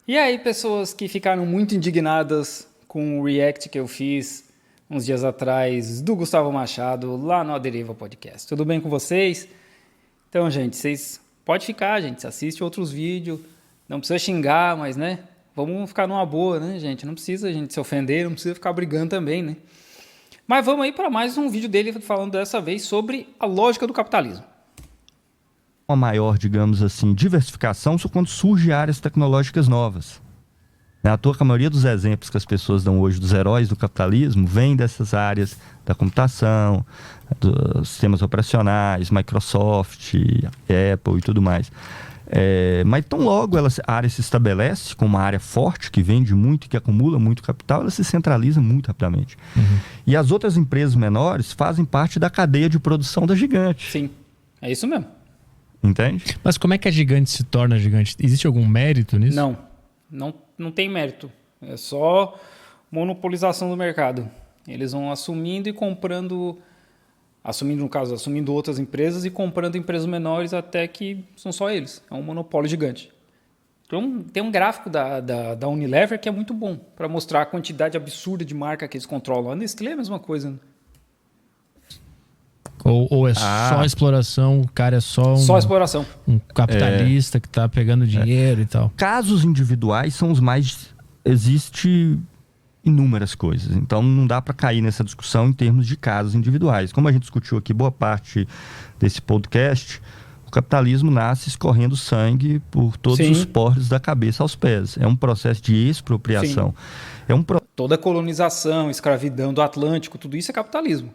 E aí, pessoas que ficaram muito indignadas com o react que eu fiz uns dias atrás do Gustavo Machado lá no A Deriva Podcast. Tudo bem com vocês? Então, gente, vocês podem ficar, gente, assiste outros vídeos, não precisa xingar, mas, né, vamos ficar numa boa, né, gente? Não precisa a gente se ofender, não precisa ficar brigando também, né? Mas vamos aí para mais um vídeo dele falando dessa vez sobre a lógica do capitalismo. Uma maior, digamos assim, diversificação só quando surgem áreas tecnológicas novas. Não é à toa que a maioria dos exemplos que as pessoas dão hoje dos heróis do capitalismo vem dessas áreas da computação, dos sistemas operacionais, Microsoft, Apple e tudo mais. Mas tão logo a área se estabelece como uma área forte, que vende muito e que acumula muito capital, ela se centraliza muito rapidamente. Uhum. E as outras empresas menores fazem parte da cadeia de produção da gigante. Sim, é isso mesmo. Entende? Mas como é que a gigante se torna gigante? Existe algum mérito nisso? Não tem mérito. É só monopolização do mercado. Eles vão assumindo e comprando, assumindo outras empresas e comprando empresas menores até que são só eles. É um monopólio gigante. Então, tem um gráfico da Unilever que é muito bom para mostrar a quantidade absurda de marca que eles controlam. A Nestlé é a mesma coisa, né? Ou é só exploração, o cara é só exploração. Um capitalista que está pegando dinheiro e tal. Casos individuais são os mais... Existe inúmeras coisas. Então não dá para cair nessa discussão em termos de casos individuais. Como a gente discutiu aqui boa parte desse podcast, o capitalismo nasce escorrendo sangue por todos os poros da cabeça aos pés. É um processo de expropriação. Toda a colonização, escravidão do Atlântico, tudo isso é capitalismo.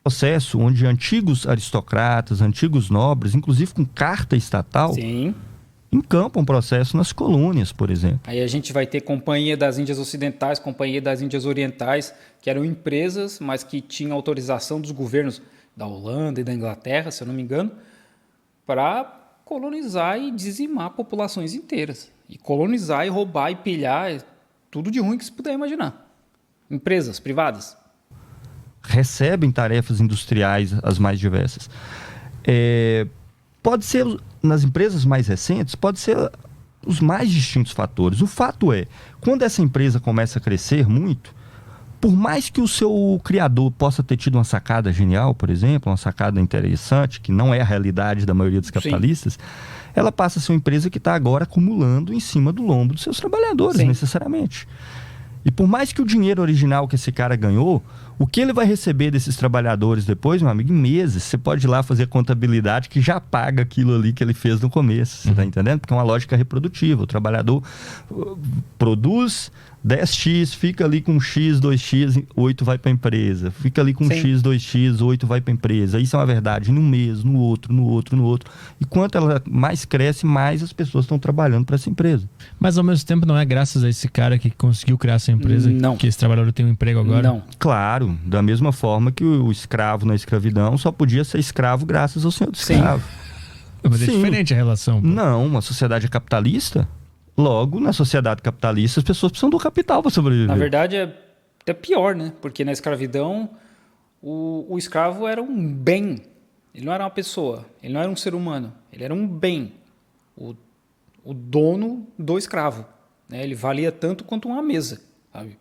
Processo onde antigos aristocratas, antigos nobres, inclusive com carta estatal, encampam um processo nas colônias, por exemplo. Aí a gente vai ter Companhia das Índias Ocidentais, Companhia das Índias Orientais, que eram empresas, mas que tinham autorização dos governos da Holanda e da Inglaterra, se eu não me engano, para colonizar e dizimar populações inteiras. E colonizar e roubar e pilhar, tudo de ruim que se puder imaginar. Empresas privadas. Recebem tarefas industriais as mais diversas. Pode ser, nas empresas mais recentes, pode ser os mais distintos fatores. O fato é, quando essa empresa começa a crescer muito, por mais que o seu criador possa ter tido uma sacada genial, por exemplo, uma sacada interessante, que não é a realidade da maioria dos capitalistas, ela passa a ser uma empresa que está agora acumulando em cima do lombo dos seus trabalhadores, necessariamente. E por mais que o dinheiro original que esse cara ganhou, o que ele vai receber desses trabalhadores depois, meu amigo, em meses, você pode ir lá fazer a contabilidade que já paga aquilo ali que ele fez no começo, você está entendendo? Porque é uma lógica reprodutiva, o trabalhador produz 10x, fica ali com x, 2x, 8 vai para a empresa. Fica ali com x, 2x, 8 vai para a empresa. Isso é uma verdade num mês, no outro. E quanto ela mais cresce, mais as pessoas estão trabalhando para essa empresa. Mas ao mesmo tempo não é graças a esse cara que conseguiu criar essa empresa que esse trabalhador tem um emprego agora? Não. Claro, da mesma forma que o escravo na escravidão só podia ser escravo graças ao senhor do escravo. Mas é diferente a relação. Pô. Não, uma sociedade capitalista... Logo, na sociedade capitalista, as pessoas precisam do capital para sobreviver. Na verdade, é até pior, né? Porque na escravidão, o escravo era um bem. Ele não era uma pessoa, ele não era um ser humano, ele era um bem. O dono do escravo. Né? Ele valia tanto quanto uma mesa, sabe?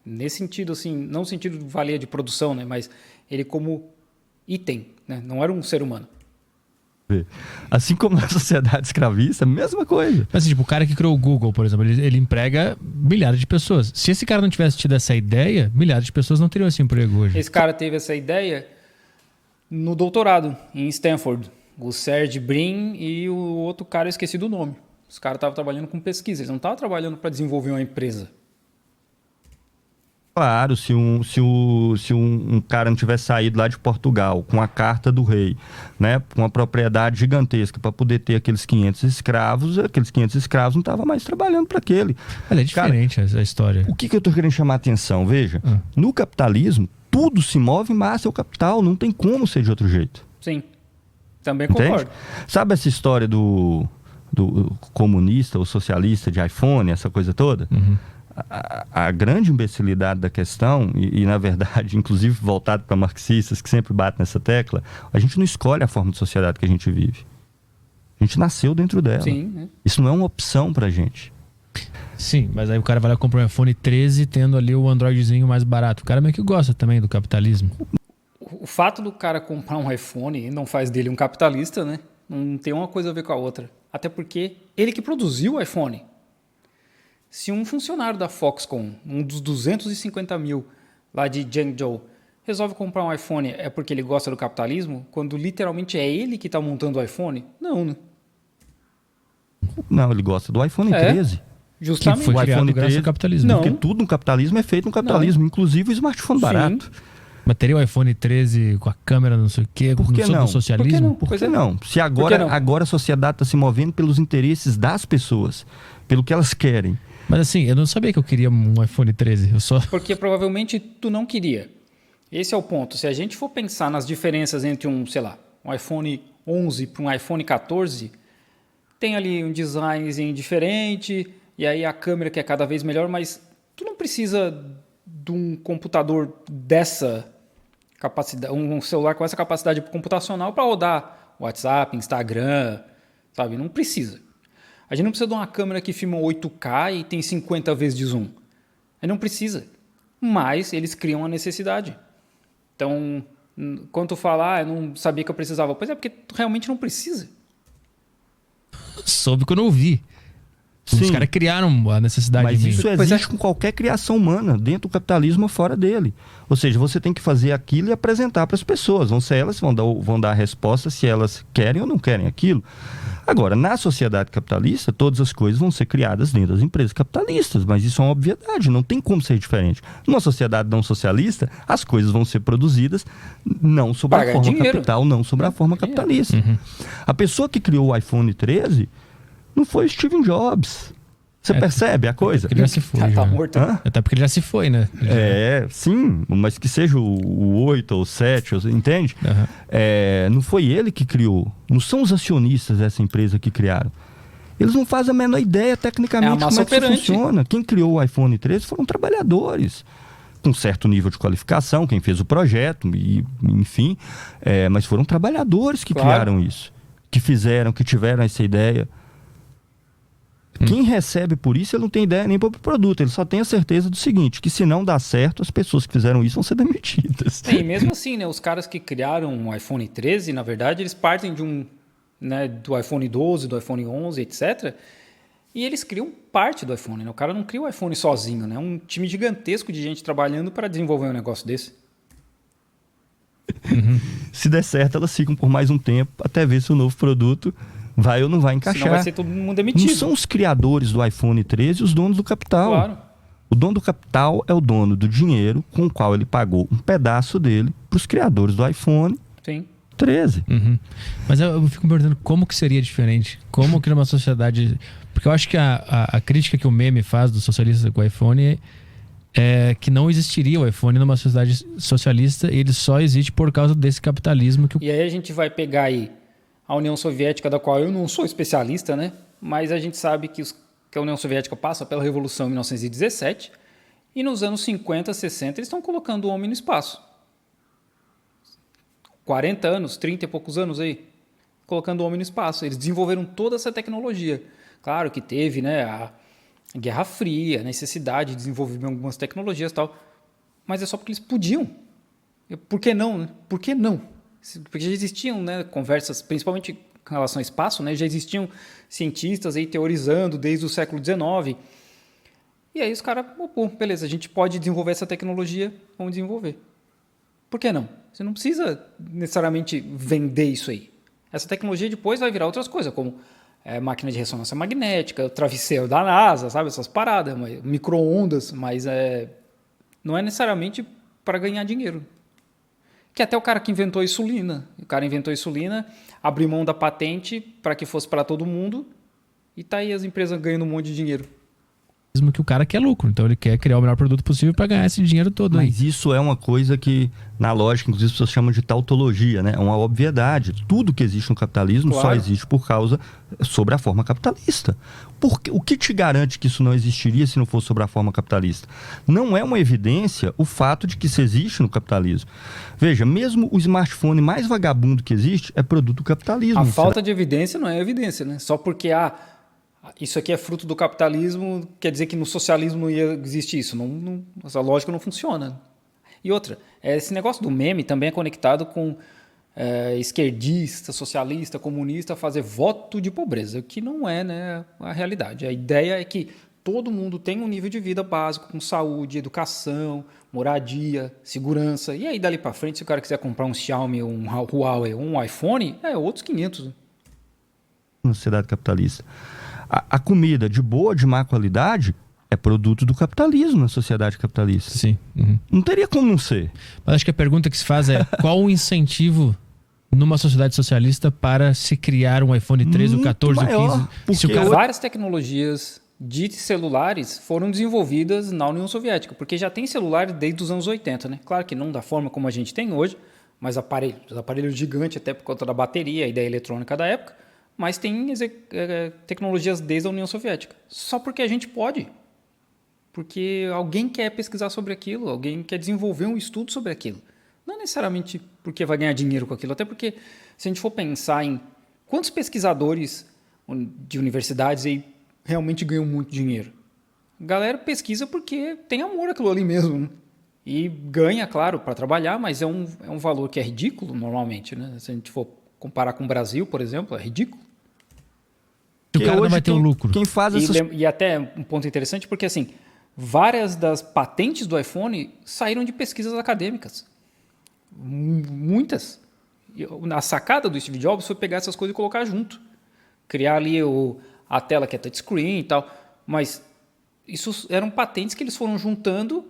Nesse sentido, assim, não no sentido de valia de produção, né? Mas ele como item, né? Não era um ser humano. Assim como na sociedade escravista, mesma coisa. Mas tipo, o cara que criou o Google, por exemplo, ele emprega milhares de pessoas. Se esse cara não tivesse tido essa ideia, milhares de pessoas não teriam esse emprego hoje. Esse cara teve essa ideia no doutorado, em Stanford. O Sergey Brin e o outro cara, eu esqueci do nome. Os caras estavam trabalhando com pesquisa, eles não estavam trabalhando para desenvolver uma empresa. Claro, se um cara não tivesse saído lá de Portugal com a carta do rei, né, com uma propriedade gigantesca para poder ter aqueles 500 escravos não estavam mais trabalhando para aquele. É diferente essa história. O que eu estou querendo chamar a atenção? Veja, no capitalismo, tudo se move em massa, é o capital, não tem como ser de outro jeito. Sim, também concordo. Entende? Sabe essa história do comunista ou socialista de iPhone, essa coisa toda? A grande imbecilidade da questão, e na verdade, inclusive voltado para marxistas que sempre batem nessa tecla, a gente não escolhe a forma de sociedade que a gente vive. A gente nasceu dentro dela. Sim, né? Isso não é uma opção pra gente. Sim, mas aí o cara vai lá e compra um iPhone 13 tendo ali o Androidzinho mais barato. O cara meio que gosta também do capitalismo. O fato do cara comprar um iPhone não faz dele um capitalista, né? Não tem uma coisa a ver com a outra. Até porque ele que produziu o iPhone. Se um funcionário da Foxconn, um dos 250 mil lá de Zhengzhou, resolve comprar um iPhone, é porque ele gosta do capitalismo? Quando literalmente é ele que está montando o iPhone? Não, né? Não, ele gosta do iPhone É. 13. Justamente. Foi O criado iPhone graças 13, ao capitalismo. Não. Porque tudo no capitalismo é feito no capitalismo, inclusive o smartphone Sim. barato. Mas teria o iPhone 13 com a câmera não sei o quê, Por que no não? do socialismo? Por que não? Por Pois que é. não? Se que agora, não? agora a sociedade está se movendo pelos interesses das pessoas, pelo que elas querem. Mas assim, eu não sabia que eu queria um iPhone 13. Eu só... Porque provavelmente tu não queria. Esse é o ponto. Se a gente for pensar nas diferenças entre um, sei lá, um iPhone 11 para um iPhone 14, tem ali um designzinho diferente, e aí a câmera que é cada vez melhor, mas tu não precisa de um computador dessa capacidade, um celular com essa capacidade computacional para rodar WhatsApp, Instagram, sabe? Não precisa. A gente não precisa de uma câmera que filma 8K e tem 50 vezes de zoom. A gente não precisa. Mas eles criam a necessidade. Então, quando tu fala, eu não sabia que eu precisava. Pois é, porque tu realmente não precisa. soube quando eu vi. Os Sim. caras criaram a necessidade Mas de mim. isso Pois é. existe com qualquer criação humana, dentro do capitalismo ou fora dele. Ou seja, você tem que fazer aquilo e apresentar para as pessoas. Vão ser elas que vão dar a resposta se elas querem ou não querem aquilo. Agora, na sociedade capitalista, todas as coisas vão ser criadas dentro das empresas capitalistas, mas isso é uma obviedade, não tem como ser diferente. Numa sociedade não socialista, as coisas vão ser produzidas não sobre Pagar a forma dinheiro. capital, não sobre a forma capitalista. A pessoa que criou o iPhone 13 não foi Steve Jobs. Você percebe a coisa? Porque ele já se foi. Tá já. morto. Hã? Até porque ele já se foi, né? Ele já- É, sim, mas que seja o 8 ou o 7, entende? Aham. Não foi ele que criou, não são os acionistas dessa empresa que criaram. Eles não fazem a menor ideia É a tecnicamente massa como é que isso operante. funciona. Quem criou o iPhone 13 foram trabalhadores, com certo nível de qualificação, quem fez o projeto, e, enfim, mas foram trabalhadores que Claro. criaram isso, que fizeram, que tiveram essa ideia. Quem recebe por isso, ele não tem ideia nem para o produto, ele só tem a certeza do seguinte, que se não dá certo, as pessoas que fizeram isso vão ser demitidas. E mesmo assim, né, os caras que criaram o iPhone 13, na verdade, eles partem de do iPhone 12, do iPhone 11, etc. E eles criam parte do iPhone, né? O cara não cria o iPhone sozinho, né? É um time gigantesco de gente trabalhando para desenvolver um negócio desse. Se der certo, elas ficam por mais um tempo até ver se o novo produto vai ou não vai encaixar. Senão vai ser todo mundo Não demitido. são os criadores do iPhone 13 os donos do capital. Claro. O dono do capital é o dono do dinheiro com o qual ele pagou um pedaço dele para os criadores do iPhone Sim. 13. Uhum. Mas eu fico me perguntando como que seria diferente. Como que numa sociedade... Porque eu acho que a crítica que o meme faz dos socialistas com o iPhone é que não existiria o iPhone numa sociedade socialista, e ele só existe por causa desse capitalismo que o... E aí a gente vai pegar aí a União Soviética, da qual eu não sou especialista, né? Mas a gente sabe que a União Soviética passa pela Revolução em 1917 e nos anos 50, 60 eles estão colocando o homem no espaço. 40 anos, 30 e poucos anos aí, colocando o homem no espaço. Eles desenvolveram toda essa tecnologia. Claro que teve, né, a Guerra Fria, a necessidade de desenvolver algumas tecnologias e tal, mas é só porque eles podiam. Por que não, né? Por que não? Porque já existiam, né, conversas, principalmente com relação ao espaço, né, já existiam cientistas aí teorizando desde o século XIX. E aí os caras, beleza, a gente pode desenvolver essa tecnologia, vamos desenvolver. Por que não? Você não precisa necessariamente vender isso aí. Essa tecnologia depois vai virar outras coisas, como máquina de ressonância magnética, o travesseiro da NASA, sabe? Essas paradas, micro-ondas, mas não é necessariamente para ganhar dinheiro. Que até o cara que inventou a insulina. O cara inventou a insulina, abriu mão da patente para que fosse para todo mundo e tá aí as empresas ganhando um monte de dinheiro. que o cara quer lucro. Então ele quer criar o melhor produto possível para ganhar esse dinheiro todo. Mas isso é uma coisa que, na lógica, inclusive as pessoas chamam de tautologia, né? É uma obviedade. Tudo que existe no capitalismo só existe por causa, sobre a forma capitalista. Porque, o que te garante que isso não existiria se não fosse sobre a forma capitalista? Não é uma evidência o fato de que isso existe no capitalismo. Veja, mesmo o smartphone mais vagabundo que existe é produto do capitalismo. A falta de evidência não é evidência, né? Só porque isso aqui é fruto do capitalismo, quer dizer que no socialismo não ia existir isso. Essa lógica não funciona. E outra, esse negócio do meme também é conectado com esquerdista, socialista, comunista fazer voto de pobreza, que não é, né, a realidade. A ideia é que todo mundo tem um nível de vida básico, com saúde, educação, moradia, segurança. E aí, dali para frente, se o cara quiser comprar um Xiaomi, um Huawei, um iPhone, outros 500. Na sociedade capitalista. A comida de boa, de má qualidade, é produto do capitalismo na sociedade capitalista. Sim. Uhum. Não teria como não ser. Mas acho que a pergunta que se faz é qual o incentivo numa sociedade socialista para se criar um iPhone 13, o 14, maior, o 15? Se o cara... Várias tecnologias de celulares foram desenvolvidas na União Soviética, porque já tem celular desde os anos 80, né? Claro que não da forma como a gente tem hoje, mas aparelhos gigantes até por conta da bateria e da eletrônica da época, mas tem tecnologias desde a União Soviética. Só porque a gente pode. Porque alguém quer pesquisar sobre aquilo, alguém quer desenvolver um estudo sobre aquilo. Não necessariamente porque vai ganhar dinheiro com aquilo, até porque se a gente for pensar em quantos pesquisadores de universidades aí realmente ganham muito dinheiro. A galera pesquisa porque tem amor àquilo ali mesmo, né? E ganha, claro, para trabalhar, mas é um valor que é ridículo normalmente, né? Se a gente for comparar com o Brasil, por exemplo, é ridículo. O cara não vai ter um lucro. Quem faz essas... E até um ponto interessante, porque assim, várias das patentes do iPhone saíram de pesquisas acadêmicas. Muitas. A sacada do Steve Jobs foi pegar essas coisas e colocar junto. Criar ali a tela que é touchscreen e tal. Mas isso eram patentes que eles foram juntando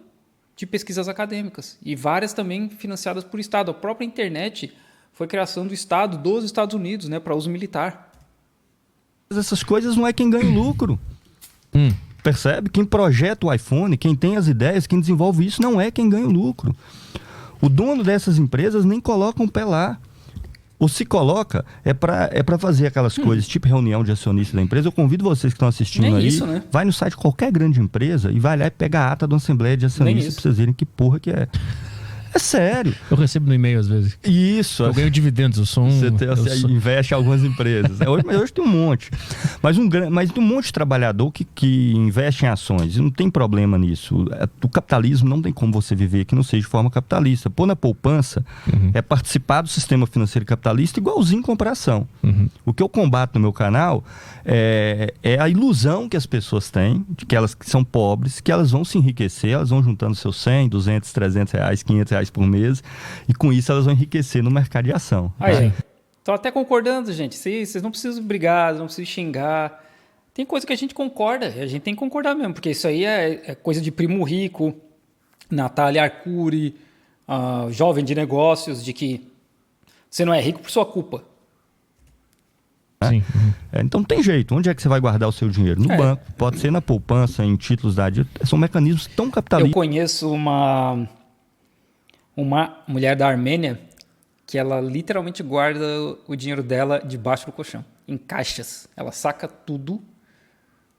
de pesquisas acadêmicas. E várias também financiadas por Estado. A própria internet foi criação do Estado, dos Estados Unidos, né, para uso militar. Essas coisas não é quem ganha o lucro. Percebe? Quem projeta o iPhone, quem tem as ideias, quem desenvolve isso, não é quem ganha o lucro. O dono dessas empresas nem coloca um pé lá. Ou se coloca, é para fazer aquelas coisas, tipo reunião de acionistas da empresa. Eu convido vocês que estão assistindo Nem aí, isso, né? vai no site de qualquer grande empresa e vai lá e pega a ata da Assembleia de Acionistas para vocês verem que porra que é. É sério. Eu recebo no e-mail às vezes. Isso. Eu ganho dividendos, eu sou Você investe em algumas empresas. Hoje tem um monte. Mas tem um monte de trabalhador que investe em ações. E não tem problema nisso. O capitalismo não tem como você viver que não seja de forma capitalista. Pôr na poupança é participar do sistema financeiro capitalista igualzinho comprar ação. O que eu combato no meu canal é a ilusão que as pessoas têm, de que elas que são pobres, que elas vão se enriquecer, elas vão juntando seus 100, 200, 300 reais, 500 reais por mês, e com isso elas vão enriquecer no mercado de ação. Aí, tô até concordando, gente. Vocês não precisam brigar, não precisam xingar. Tem coisa que a gente concorda, a gente tem que concordar mesmo, porque isso aí é coisa de primo rico, Natália Arcuri, jovem de negócios, de que você não é rico por sua culpa. Sim. Então tem jeito. Onde é que você vai guardar o seu dinheiro? No banco, pode ser na poupança, em títulos da dívida. São mecanismos tão capitalistas. Eu conheço uma mulher da Armênia que ela literalmente guarda o dinheiro dela debaixo do colchão, em caixas. Ela saca tudo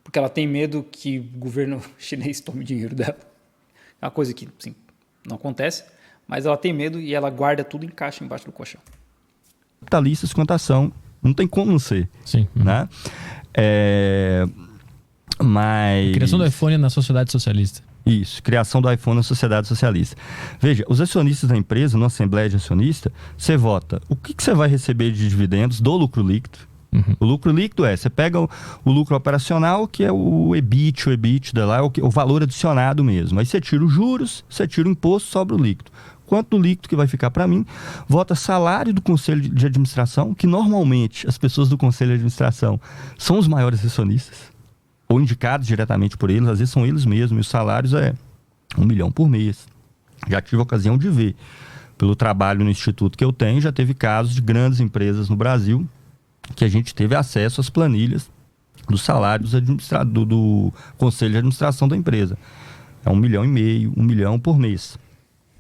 porque ela tem medo que o governo chinês tome o dinheiro dela. É uma coisa que, assim, não acontece, mas ela tem medo e ela guarda tudo em caixa embaixo do colchão. Capitalistas quanto a ação. Não tem como não ser. Sim. Né? Mas... Criação do iPhone na sociedade socialista. Isso, criação do iPhone na sociedade socialista. Veja, os acionistas da empresa, na Assembleia de Acionista, você vota o que você vai receber de dividendos do lucro líquido. O lucro líquido você pega o lucro operacional, que é o EBIT, o EBITDA lá, o valor adicionado mesmo. Aí você tira os juros, você tira o imposto, sobra o líquido. Quanto do líquido que vai ficar para mim, vota salário do Conselho de Administração, que normalmente as pessoas do Conselho de Administração são os maiores acionistas, ou indicados diretamente por eles, às vezes são eles mesmos, e os salários é 1 milhão por mês. Já tive a ocasião de ver, pelo trabalho no instituto que eu tenho, já teve casos de grandes empresas no Brasil, que a gente teve acesso às planilhas dos salários do conselho de administração da empresa. É 1,5 milhão, 1 milhão por mês.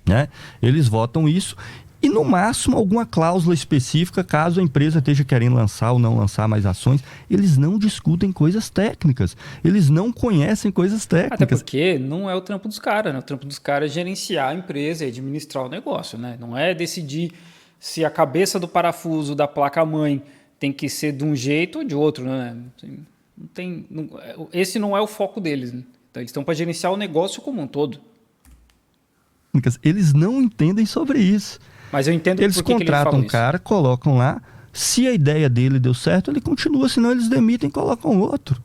Né? Eles votam isso e, no máximo, alguma cláusula específica caso a empresa esteja querendo lançar ou não lançar mais ações. Eles não discutem coisas técnicas. Eles não conhecem coisas técnicas. Até porque não é o trampo dos caras, né? O trampo dos caras é gerenciar a empresa e administrar o negócio, né? Não é decidir se a cabeça do parafuso da placa-mãe tem que ser de um jeito ou de outro, né? Esse não é o foco deles, né? Então, eles estão para gerenciar o negócio como um todo. Eles não entendem sobre isso. Mas eu entendo eles por que contratam ele um cara, colocam lá. Se a ideia dele deu certo, ele continua. Senão eles demitem e colocam outro.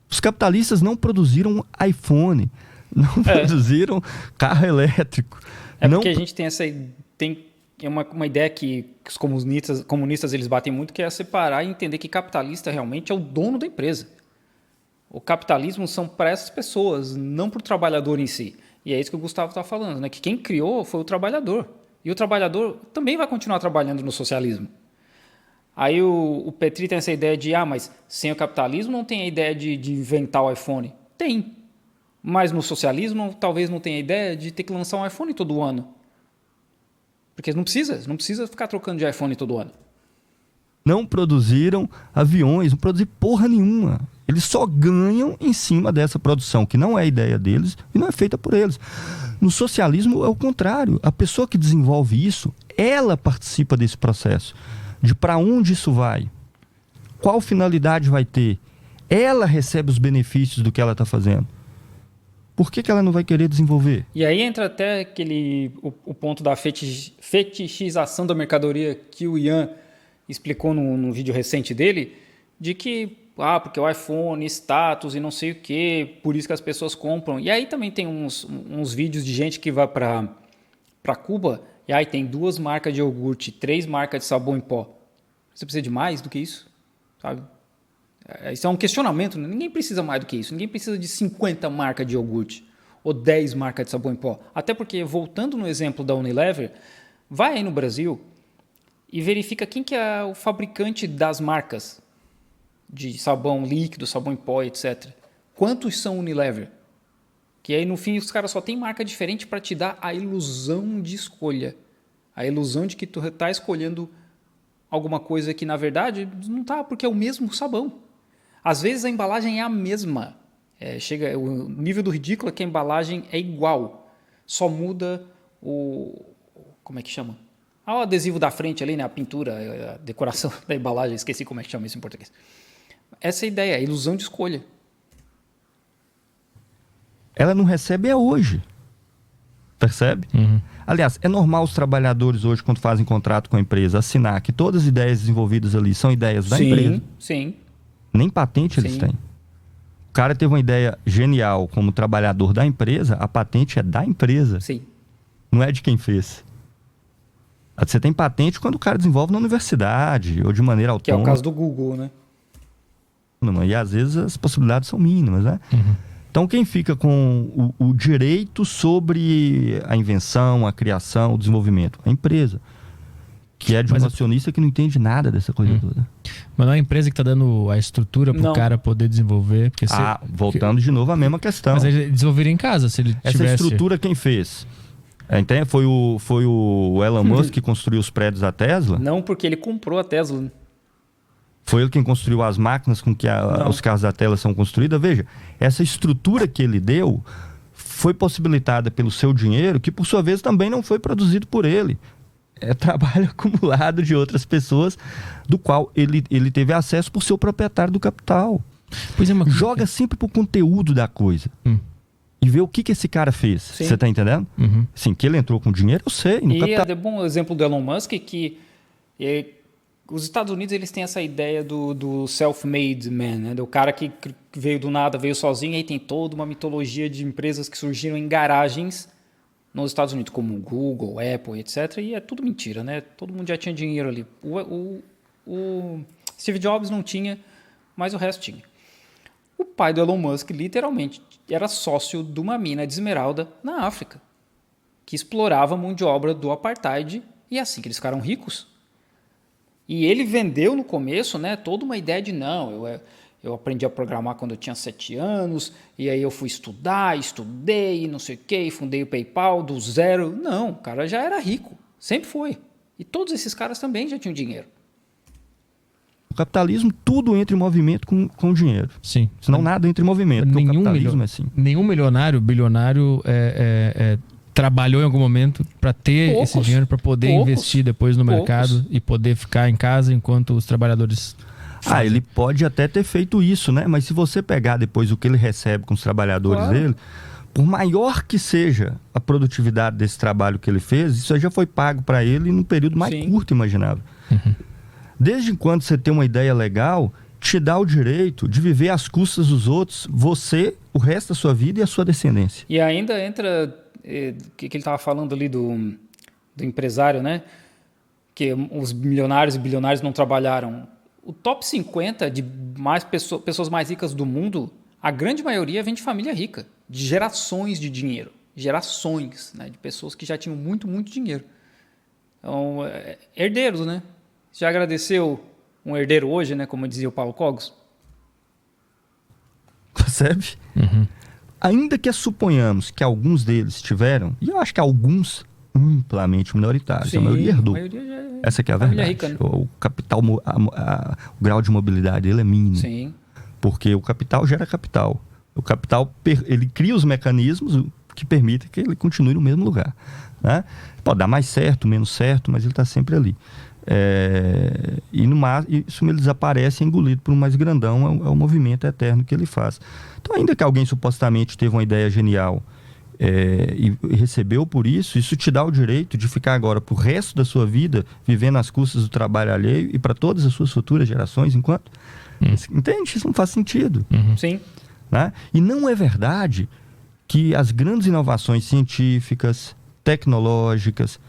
Os capitalistas não produziram iPhone. Não produziram carro elétrico. Porque a gente tem uma ideia que os comunistas eles batem muito, que é separar e entender que capitalista realmente é o dono da empresa. O capitalismo são para essas pessoas, não para o trabalhador em si. E é isso que o Gustavo está falando, né? Que quem criou foi o trabalhador. E o trabalhador também vai continuar trabalhando no socialismo. Aí o Petri tem essa ideia de, mas sem o capitalismo não tem a ideia de inventar o iPhone. Tem. Mas no socialismo talvez não tenha a ideia de ter que lançar um iPhone todo ano. Porque não precisa ficar trocando de iPhone todo ano. Não produziram aviões, não produziram porra nenhuma. Eles só ganham em cima dessa produção, que não é a ideia deles e não é feita por eles. No socialismo é o contrário. A pessoa que desenvolve isso, ela participa desse processo. De para onde isso vai. Qual finalidade vai ter. Ela recebe os benefícios do que ela está fazendo. Por que ela não vai querer desenvolver? E aí entra até o ponto da fetichização da mercadoria que o Ian explicou num vídeo recente dele, de que porque o iPhone, status e não sei o que, por isso que as pessoas compram. E aí também tem uns vídeos de gente que vai para Cuba e aí tem 2 marcas de iogurte, 3 marcas de sabão em pó. Você precisa de mais do que isso? Sabe? Isso é um questionamento. Né? Ninguém precisa mais do que isso. Ninguém precisa de 50 marcas de iogurte ou 10 marcas de sabão em pó. Até porque, voltando no exemplo da Unilever, vai aí no Brasil e verifica quem que é o fabricante das marcas de sabão líquido, sabão em pó, etc. Quantos são Unilever? Que aí no fim os caras só tem marca diferente para te dar a ilusão de escolha. A ilusão de que tu está escolhendo alguma coisa que na verdade não está, porque é o mesmo sabão. Às vezes a embalagem é a mesma. O nível do ridículo é que a embalagem é igual. Só muda como é que chama? O adesivo da frente ali, né? A pintura, a decoração da embalagem. Esqueci como é que chama isso em português. Essa é a ideia, a ilusão de escolha. Ela não recebe hoje. Percebe? Uhum. Aliás, é normal os trabalhadores hoje, quando fazem contrato com a empresa, assinar que todas as ideias desenvolvidas ali são ideias da empresa. Sim. Nem patente eles têm. O cara teve uma ideia genial como trabalhador da empresa, a patente é da empresa. Sim. Não é de quem fez. Você tem patente quando o cara desenvolve na universidade ou de maneira autônoma. Que é o caso do Google, né? E às vezes as possibilidades são mínimas, né? Uhum. Então quem fica com o direito sobre a invenção, a criação, o desenvolvimento? A empresa. Que é de um acionista que não entende nada dessa coisa toda. Mas não é a empresa que está dando a estrutura para o cara poder desenvolver? Porque voltando de novo à mesma questão. Mas ele desenvolveria em casa, se ele Essa tivesse... estrutura quem fez? Entende? Foi o Elon Musk que construiu os prédios da Tesla? Não, porque ele comprou a Tesla. Foi ele quem construiu as máquinas com que os carros da Tesla são construídos. Veja, essa estrutura que ele deu foi possibilitada pelo seu dinheiro, que por sua vez também não foi produzido por ele. É trabalho acumulado de outras pessoas, do qual ele teve acesso por ser o proprietário do capital. Pois é, joga sempre pro conteúdo da coisa. E vê o que esse cara fez. Você tá entendendo? Uhum. Sim, que ele entrou com dinheiro, eu sei. É bom exemplo do Elon Musk que os Estados Unidos eles têm essa ideia do self-made man, né? Do cara que veio do nada, veio sozinho, e aí tem toda uma mitologia de empresas que surgiram em garagens nos Estados Unidos, como Google, Apple, etc. E é tudo mentira, né? Todo mundo já tinha dinheiro ali. O Steve Jobs não tinha, mas o resto tinha. O pai do Elon Musk, literalmente, era sócio de uma mina de esmeralda na África, que explorava a mão de obra do apartheid, e é assim que eles ficaram ricos. E ele vendeu no começo, né, toda uma ideia de eu aprendi a programar quando eu tinha 7 anos, e aí eu fui estudei, não sei o quê, fundei o PayPal do zero. Não, o cara já era rico, sempre foi. E todos esses caras também já tinham dinheiro. O capitalismo, tudo entra em movimento com dinheiro. Sim. Senão nada entra em movimento, porque o capitalismo é assim. Nenhum milionário, bilionário trabalhou em algum momento para ter esse dinheiro, para poder investir depois no mercado e poder ficar em casa enquanto os trabalhadores... Ele pode até ter feito isso, né? Mas se você pegar depois o que ele recebe com os trabalhadores dele, por maior que seja a produtividade desse trabalho que ele fez, isso já foi pago para ele num período mais curto imaginável. Desde quando você tem uma ideia legal, te dá o direito de viver às custas dos outros, você, o resto da sua vida e a sua descendência. E ainda entra o que ele estava falando ali do empresário, né? Que os milionários e bilionários não trabalharam. O top 50 de pessoas mais ricas do mundo, a grande maioria vem de família rica, de gerações de dinheiro. Gerações, né? De pessoas que já tinham muito, muito dinheiro. Então, herdeiros, né? Já agradeceu um herdeiro hoje, né? Como dizia o Paulo Cogos? Percebe? Ainda que suponhamos que alguns deles tiveram, e eu acho que alguns amplamente minoritários, a maioria herdou. Essa que é a verdade. Rica, né? O capital, o grau de mobilidade dele é mínimo. Sim. Porque o capital gera capital. O capital, ele cria os mecanismos que permitem que ele continue no mesmo lugar. Né? Pode dar mais certo, menos certo, mas ele está sempre ali. Isso ele desaparece e é engolido por um mais grandão, é o movimento eterno que ele faz. Então, ainda que alguém supostamente teve uma ideia genial e recebeu por isso te dá o direito de ficar agora pro resto da sua vida vivendo às custas do trabalho alheio e para todas as suas futuras gerações enquanto... Entende? Isso não faz sentido. Sim. Né? E não é verdade que as grandes inovações científicas, tecnológicas,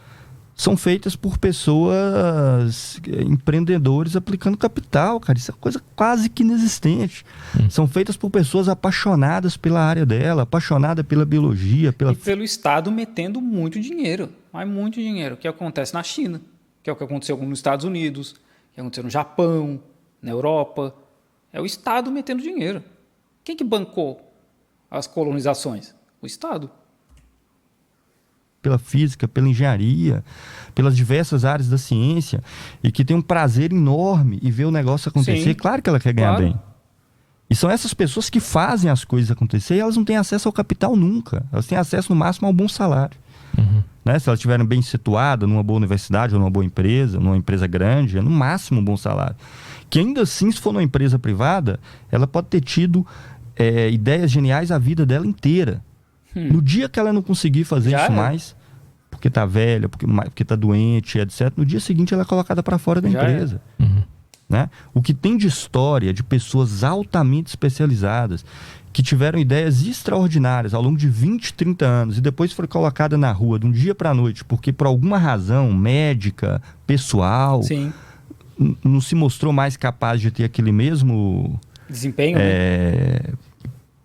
são feitas por pessoas, empreendedores aplicando capital, cara. Isso é uma coisa quase que inexistente. São feitas por pessoas apaixonadas pela área dela, apaixonadas pela biologia. E pelo Estado metendo muito dinheiro. Mas muito dinheiro. Que acontece na China, que é o que aconteceu nos Estados Unidos, que aconteceu no Japão, na Europa. É o Estado metendo dinheiro. Quem que bancou as colonizações? O Estado. Pela física, pela engenharia, pelas diversas áreas da ciência, e que tem um prazer enorme em ver o negócio acontecer. Sim, claro que ela quer ganhar bem. E são essas pessoas que fazem as coisas acontecer e elas não têm acesso ao capital nunca. Elas têm acesso, no máximo, a um bom salário. Né? Se elas estiverem bem situadas numa boa universidade ou numa boa empresa, numa empresa grande, é no máximo um bom salário. Que ainda assim, se for numa empresa privada, ela pode ter tido ideias geniais a vida dela inteira. No dia que ela não conseguir fazer isso mais, porque tá velha, porque tá doente, etc., no dia seguinte ela é colocada para fora da empresa. Né? O que tem de história de pessoas altamente especializadas, que tiveram ideias extraordinárias ao longo de 20, 30 anos e depois foram colocadas na rua de um dia para a noite, porque por alguma razão médica, pessoal, não se mostrou mais capaz de ter aquele mesmo desempenho,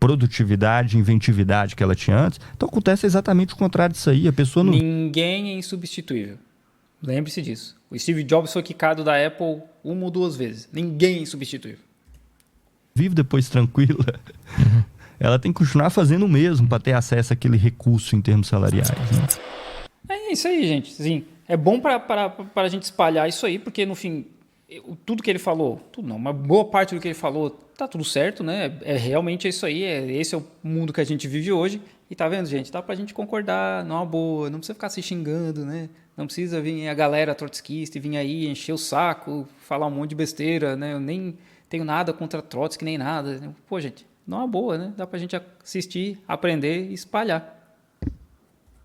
produtividade, inventividade que ela tinha antes. Então acontece exatamente o contrário disso aí. A pessoa não... Ninguém é insubstituível. Lembre-se disso. O Steve Jobs foi quicado da Apple 1 ou 2 vezes. Ninguém é insubstituível. Vive depois tranquila. Ela tem que continuar fazendo o mesmo para ter acesso àquele recurso em termos salariais. Né? É isso aí, gente. Assim, é bom para a gente espalhar isso aí, porque no fim, tudo que ele falou, tudo não, uma boa parte do que ele falou tá tudo certo, né? Realmente isso aí, esse é o mundo que a gente vive hoje. E tá vendo, gente? Dá pra gente concordar numa boa, não precisa ficar se xingando, né? Não precisa vir a galera trotskista e vir aí encher o saco, falar um monte de besteira, né? Eu nem tenho nada contra Trotsky, nem nada. Pô, gente, numa boa, né? Dá pra gente assistir, aprender e espalhar.